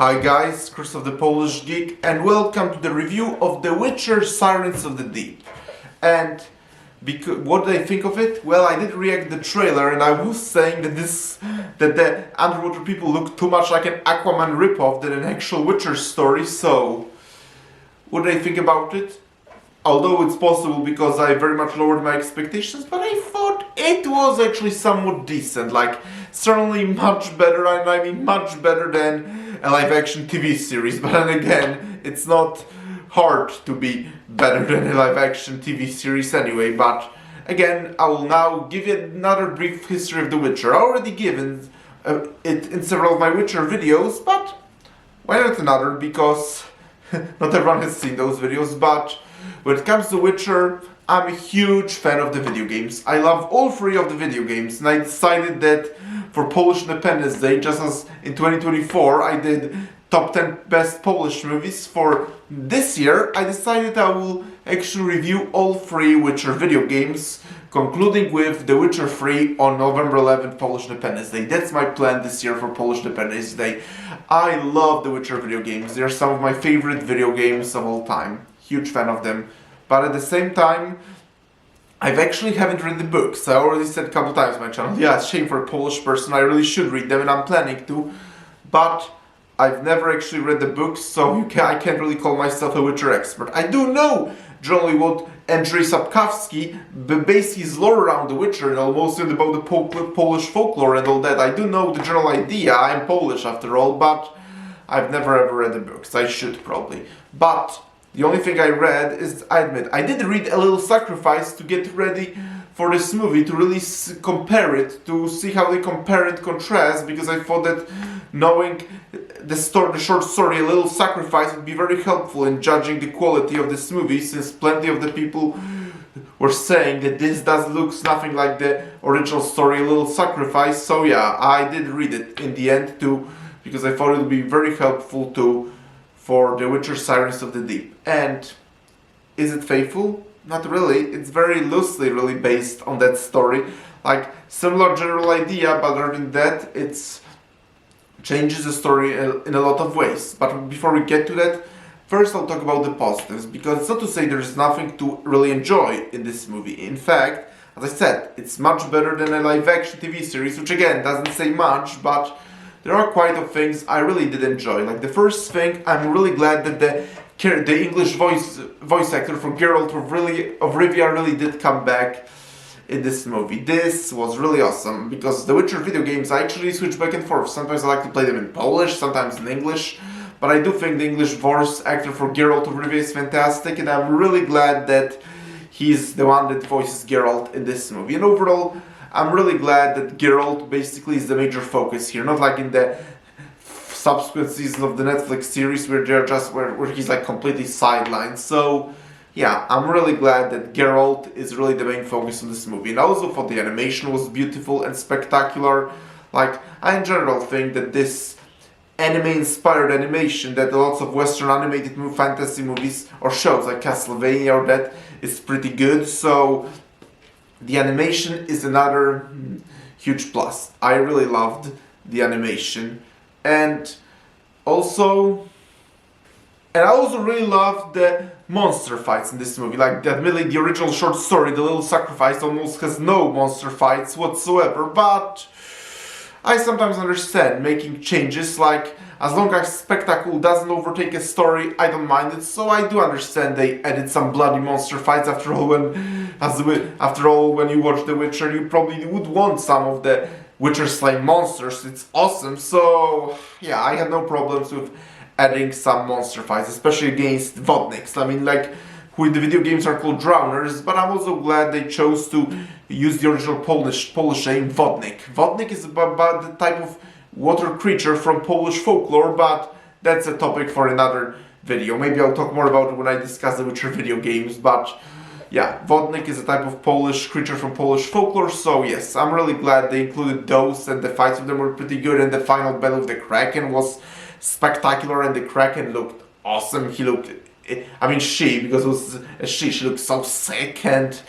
Hi guys, Chris of the Polish Geek, and welcome to the review of The Witcher Sirens of the Deep. And what did I think of it? Well, I did react to the trailer, and I was saying that the underwater people look too much like an Aquaman ripoff than an actual Witcher story. So, what did I think about it? Although it's possible because I very much lowered my expectations, but I thought it was actually somewhat decent. Like, certainly much better, and I mean much better than a live-action TV series. But then again, it's not hard to be better than a live-action TV series anyway. But again, I will now give you another brief history of The Witcher. I already given it in several of my Witcher videos, but why not another? Because not everyone has seen those videos, but when it comes to Witcher, I'm a huge fan of the video games. I love all three of the video games, and I decided that for Polish Independence Day, just as in 2024 I did top 10 best Polish movies, for this year I decided I will actually review all three Witcher video games, concluding with The Witcher 3 on November 11th, Polish Independence Day. That's my plan this year for Polish Independence Day. I love The Witcher video games. They're some of my favorite video games of all time. Huge fan of them. But at the same time, I've actually haven't read the books. I already said a couple times on my channel, yeah, it's a shame for a Polish person, I really should read them, and I'm planning to. But I've never actually read the books, so I can't really call myself a Witcher expert. I do know generally what Andrzej Sapkowski based his lore around The Witcher and almost about the Polish folklore and all that. I do know the general idea. I'm Polish after all, but I've never ever read the books. I should probably. But the only thing I read is, I admit, I did read A Little Sacrifice to get ready for this movie, to really compare it, to see how they compare and contrast, because I thought that knowing the short story A Little Sacrifice would be very helpful in judging the quality of this movie, since plenty of the people were saying that this looks nothing like the original story A Little Sacrifice. So yeah, I did read it in the end too, because I thought it would be very helpful for The Witcher Sirens of the Deep. And is it faithful? Not really. It's very loosely really based on that story. Like, similar general idea, but other than that, it changes the story in a lot of ways. But before we get to that, first I'll talk about the positives, because it's not to say there's nothing to really enjoy in this movie. In fact, as I said, it's much better than a live-action TV series, which again doesn't say much, but there are quite a things I really did enjoy. Like, the first thing, I'm really glad that the English voice actor for Geralt of Rivia really did come back in this movie. This was really awesome, because the Witcher video games, I actually switch back and forth. Sometimes I like to play them in Polish, sometimes in English, but I do think the English voice actor for Geralt of Rivia is fantastic, and I'm really glad that he's the one that voices Geralt in this movie. And overall, I'm really glad that Geralt basically is the major focus here, not like in the subsequent season of the Netflix series where he's like completely sidelined. So yeah, I'm really glad that Geralt is really the main focus of this movie. And I also thought the animation was beautiful and spectacular. Like, I in general think that this anime-inspired animation that lots of Western animated fantasy movies or shows like Castlevania or that is pretty good. So the animation is another huge plus. I really loved the animation. And I also really loved the monster fights in this movie. Like, admittedly, the original short story, The Little Sacrifice, almost has no monster fights whatsoever, but I sometimes understand making changes. Like, as long as spectacle doesn't overtake a story, I don't mind it. So I do understand they added some bloody monster fights. After all, when you watch The Witcher, you probably would want some of the Witcher slaying monsters. It's awesome. So yeah, I had no problems with adding some monster fights, especially against Vodniks. I mean, like, who in the video games are called drowners, but I'm also glad they chose to use the original Polish name, Vodnik. Vodnik is about the type of water creature from Polish folklore, but that's a topic for another video. Maybe I'll talk more about it when I discuss the Witcher video games, but yeah, Vodnik is a type of Polish creature from Polish folklore, so yes, I'm really glad they included those, and the fights with them were pretty good, and the final battle with the Kraken was spectacular, and the Kraken looked awesome. He looked, I mean she, because it was a she looked so sick, and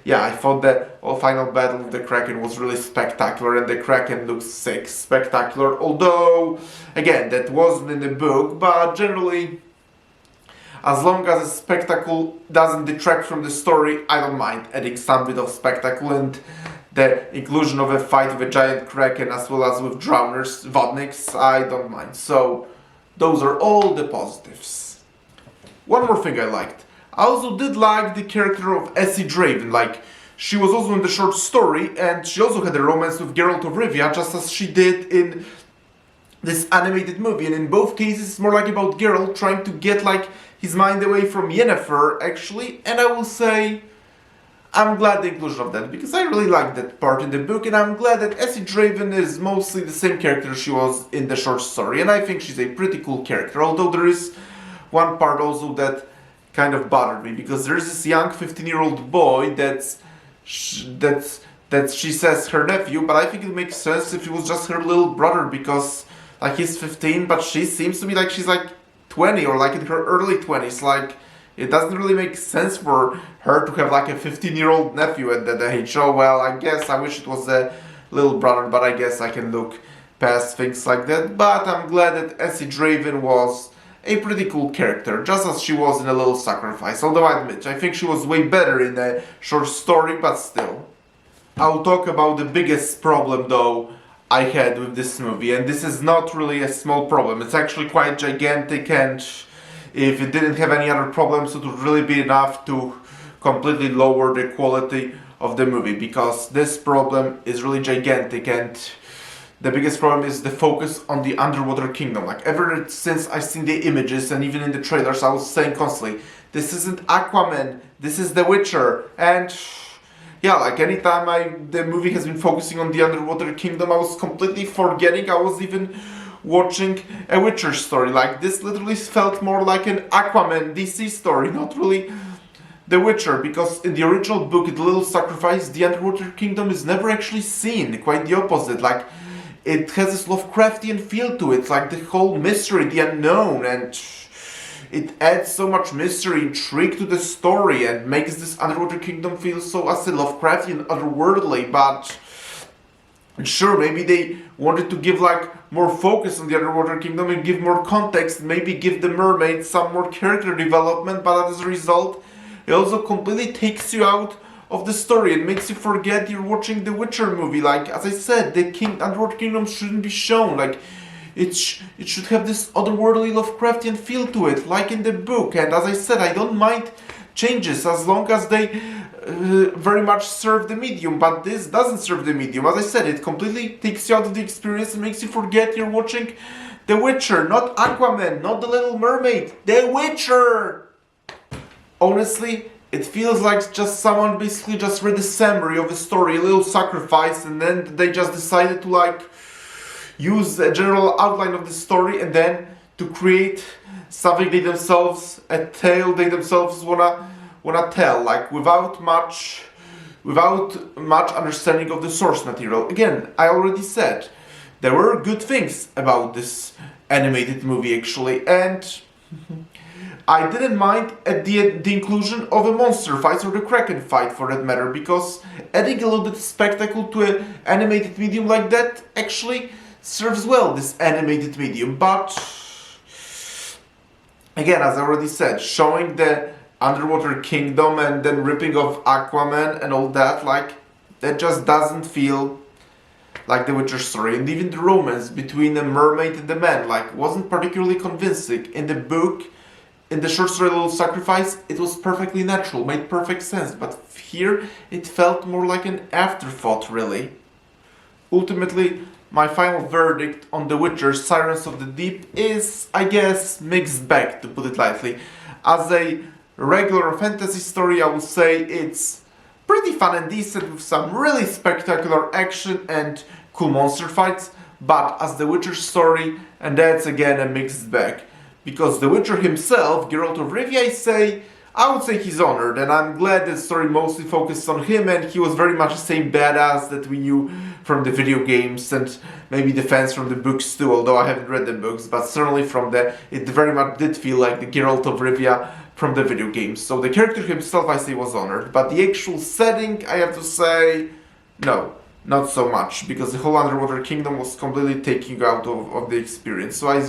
yeah, I thought the final battle of the Kraken was really spectacular, and the Kraken looks sick, spectacular. Although, again, that wasn't in the book, but generally, as long as the spectacle doesn't detract from the story, I don't mind adding some bit of spectacle, and the inclusion of a fight with a giant Kraken as well as with drowners, vodniks, I don't mind. So, those are all the positives. One more thing I liked. I also did like the character of Essie Draven. Like, she was also in the short story, and she also had a romance with Geralt of Rivia, just as she did in this animated movie. And in both cases, it's more like about Geralt trying to get like his mind away from Yennefer, actually. And I will say, I'm glad the inclusion of that, because I really like that part in the book, and I'm glad that Essie Draven is mostly the same character she was in the short story, and I think she's a pretty cool character. Although there is one part also that kind of bothered me, because there's this young 15-year-old boy that she says her nephew, but I think it makes sense if he was just her little brother, because like he's 15, but she seems to be like she's like 20 or like in her early 20s. Like, it doesn't really make sense for her to have like a 15-year-old nephew at that age. Oh well, I guess I wish it was a little brother, but I guess I can look past things like that. But I'm glad that Essie Draven was a pretty cool character, just as she was in A Little Sacrifice. Although I admit, I think she was way better in a short story, but still. I'll talk about the biggest problem though I had with this movie, and this is not really a small problem. It's actually quite gigantic, and if it didn't have any other problems, it would really be enough to completely lower the quality of the movie, because this problem is really gigantic, and the biggest problem is the focus on the underwater kingdom. Like, ever since I've seen the images and even in the trailers, I was saying constantly, this isn't Aquaman, this is The Witcher. And yeah, like anytime the movie has been focusing on the underwater kingdom, I was completely forgetting I was even watching a Witcher story. Like, this literally felt more like an Aquaman DC story, not really The Witcher, because in the original book, The Little Sacrifice, the underwater kingdom is never actually seen. Quite the opposite. Like, it has this Lovecraftian feel to it. It's like the whole mystery, the unknown, and it adds so much mystery, intrigue to the story, and makes this underwater kingdom feel so, as a Lovecraftian, otherworldly. But sure, maybe they wanted to give like more focus on the underwater kingdom and give more context, maybe give the mermaid some more character development, but as a result, it also completely takes you out of the story and makes you forget you're watching the Witcher movie. Like, as I said, the underwater kingdom shouldn't be shown. Like, it should have this otherworldly Lovecraftian feel to it, like in the book. And as I said, I don't mind changes as long as they very much serve the medium, but this doesn't serve the medium. As I said, it completely takes you out of the experience and makes you forget you're watching The Witcher, not Aquaman, not The Little Mermaid, The Witcher! Honestly, it feels like just someone basically just read a summary of a story, A Little Sacrifice, and then they just decided to like use a general outline of the story and then to create something they themselves, a tale they themselves wanna tell, like without much understanding of the source material. Again, I already said there were good things about this animated movie actually, and I didn't mind at the inclusion of a monster fight or the Kraken fight for that matter, because adding a little bit of spectacle to an animated medium like that actually serves well this animated medium. But again, as I already said, showing the underwater kingdom and then ripping off Aquaman and all that, like, that just doesn't feel like the Witcher story. And even the romance between the mermaid and the man, like, wasn't particularly convincing. In the book, in the short story Little Sacrifice, it was perfectly natural, made perfect sense, but here it felt more like an afterthought, really. Ultimately, my final verdict on The Witcher Sirens of the Deep is, I guess, mixed bag, to put it lightly. As a regular fantasy story, I would say it's pretty fun and decent with some really spectacular action and cool monster fights, but as The Witcher story, and that's again a mixed bag. Because The Witcher himself, Geralt of Rivia, I would say he's honored, and I'm glad the story mostly focused on him, and he was very much the same badass that we knew from the video games, and maybe the fans from the books too, although I haven't read the books, but certainly from it very much did feel like the Geralt of Rivia from the video games. So the character himself, I say, was honored, but the actual setting, I have to say, no, not so much, because the whole Underwater Kingdom was completely taking you out of the experience. So I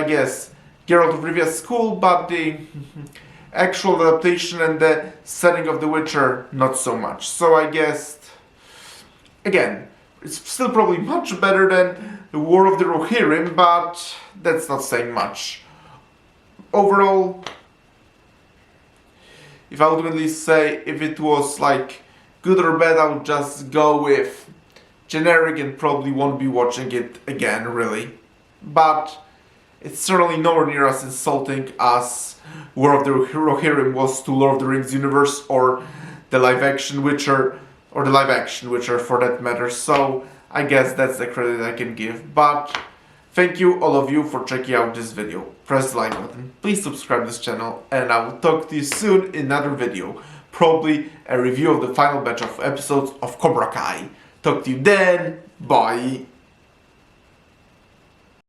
guess Geralt of Rivia is cool, but the actual adaptation and the setting of The Witcher, not so much. So I guess, again, it's still probably much better than the War of the Rohirrim, but that's not saying much. Overall, if I would really say if it was like good or bad, I would just go with generic and probably won't be watching it again, really. But it's certainly nowhere near as insulting as War of the Rohirrim was to Lord of the Rings universe, or the live-action Witcher, or the live-action Witcher for that matter. So I guess that's the credit I can give. But thank you all of you for checking out this video. Press the like button, please subscribe to this channel, and I will talk to you soon in another video. Probably a review of the final batch of episodes of Cobra Kai. Talk to you then, bye!